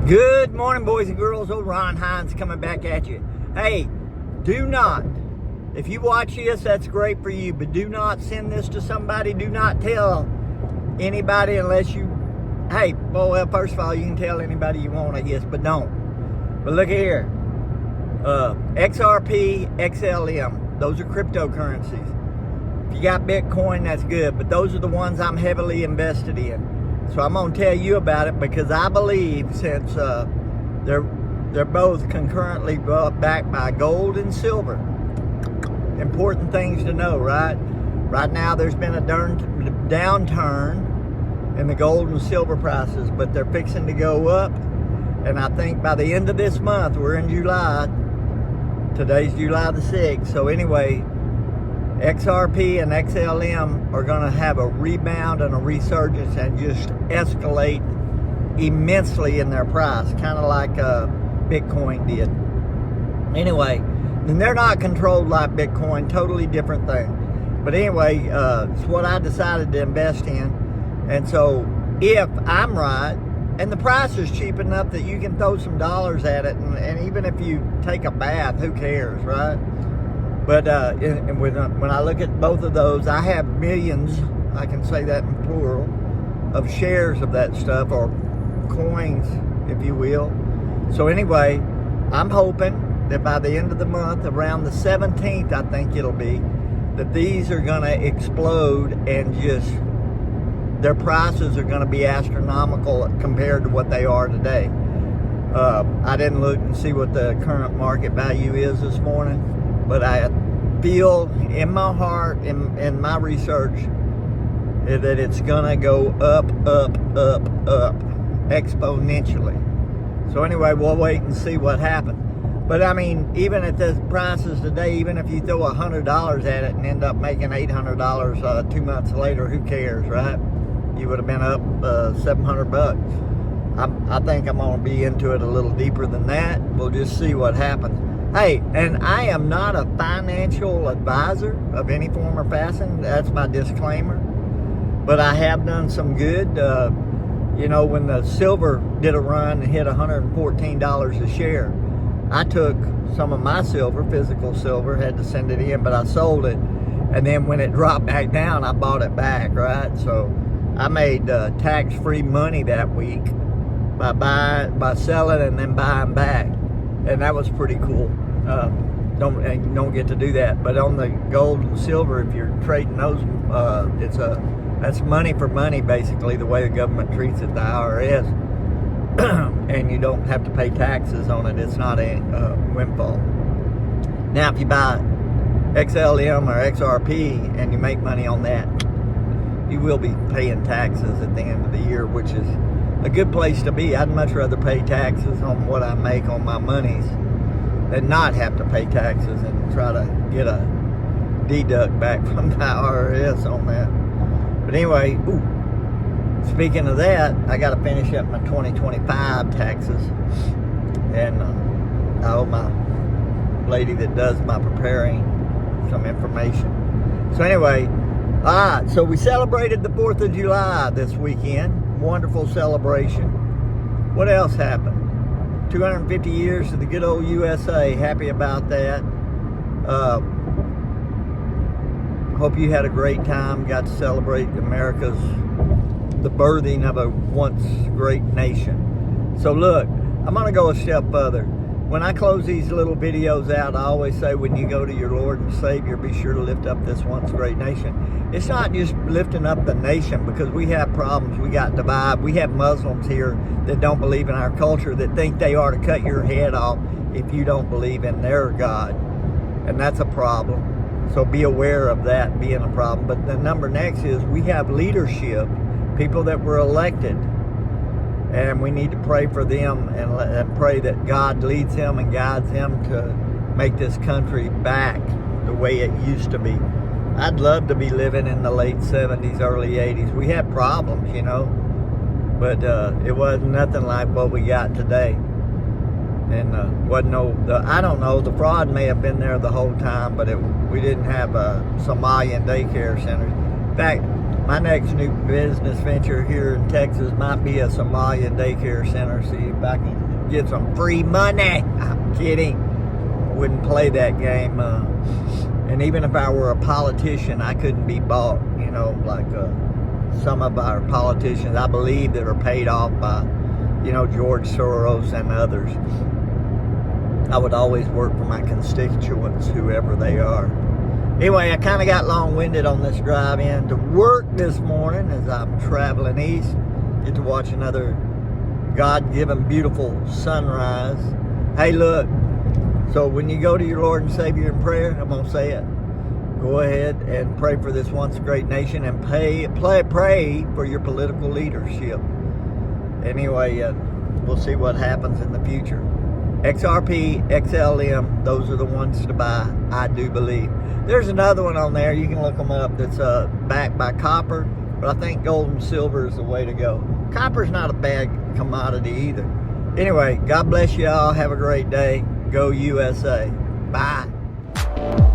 Good morning, boys and girls. Old Ron Hines coming back at you. Hey, do not, if you watch this, that's great for you, but do not send this to somebody. Do not tell anybody unless you, hey, well, first of all, you can tell anybody you want, I guess, but don't. But look here, XRP, XLM, those are cryptocurrencies. If you got Bitcoin, that's good, but those are the ones I'm heavily invested in. So I'm going to tell you about it because I believe since they're both concurrently backed by gold and silver. Important things to know, right? Right now there's been a downturn in the gold and silver prices, but they're fixing to go up. And I think by the end of this month, we're in July. Today's July the 6th. So anyway, XRP and XLM are going to have a rebound and a resurgence and just escalate immensely in their price, kind of like Bitcoin did. Anyway, and they're not controlled like Bitcoin, totally different thing. But anyway, it's what I decided to invest in. And so if I'm right, and the price is cheap enough that you can throw some dollars at it, and even if you take a bath, who cares, right? But when I look at both of those, I have millions, I can say that in plural, of shares of that stuff, or coins, if you will. So anyway, I'm hoping that by the end of the month, around the 17th, I think it'll be, that these are going to explode and just, their prices are going to be astronomical compared to what they are today. I didn't look and see what the current market value is this morning. But I feel in my heart, in my research, that it's gonna go up, exponentially. So anyway, we'll wait and see what happens. But I mean, even at the prices today, even if you throw $100 at it and end up making $800 2 months later, who cares, right? You would have been up $700. I think I'm gonna be into it a little deeper than that. We'll just see what happens. Hey, and I am not a financial advisor of any form or fashion. That's my disclaimer. But I have done some good. You know, when the silver did a run and hit $114 a share, I took some of my silver, physical silver, had to send it in, but I sold it. And then when it dropped back down, I bought it back, right? So I made tax-free money that week by selling and then buying back. And that was pretty cool. Don't get to do that. But on the gold and silver, if you're trading those, that's money for money, basically, the way the government treats it, the IRS. And you don't have to pay taxes on it. It's not a windfall. Now, if you buy XLM or XRP and you make money on that, you will be paying taxes at the end of the year, which is a good place to be. I'd much rather pay taxes on what I make on my monies than not have to pay taxes and try to get a deduct back from the IRS on that. But anyway, speaking of that, I got to finish up my 2025 taxes, and I owe my lady that does my preparing some information. So anyway, all right, so we celebrated the 4th of July this weekend. Wonderful celebration. What else happened? 250 years to the good old USA. Happy about that. Hope you had a great time. Got to celebrate the birthing of a once great nation. So look, I'm going to go a step further. When I close these little videos out, I always say, when you go to your Lord and Savior, be sure to lift up this once great nation. It's not just lifting up the nation, because we have problems. We got divide. We have Muslims here that don't believe in our culture, that think they ought to cut your head off if you don't believe in their God. And that's a problem. So be aware of that being a problem. But the number next is, we have leadership, people that were elected. And we need to pray for them and pray that God leads them and guides them to make this country back the way it used to be. I'd love to be living in the late 70s, early 80s. We had problems, you know, but it wasn't nothing like what we got today. And I don't know, the fraud may have been there the whole time, but we didn't have Somalian daycare centers. In fact, My next new business venture here in Texas might be a Somalian daycare center. See if I can get some free money. I'm kidding. Wouldn't play that game. And even if I were a politician, I couldn't be bought. You know, like some of our politicians, I believe, that are paid off by, you know, George Soros and others. I would always work for my constituents, whoever they are. Anyway, I kind of got long-winded on this drive in to work this morning as I'm traveling east. Get to watch another God-given beautiful sunrise. Hey, look, so when you go to your Lord and Savior in prayer, I'm going to say it. Go ahead and pray for this once great nation and pray for your political leadership. Anyway, we'll see what happens in the future. XRP, XLM, those are the ones to buy, I do believe. There's another one on there, you can look them up, that's backed by copper, but I think gold and silver is the way to go. Copper's not a bad commodity either. Anyway, God bless you all. Have a great day. Go USA. Bye.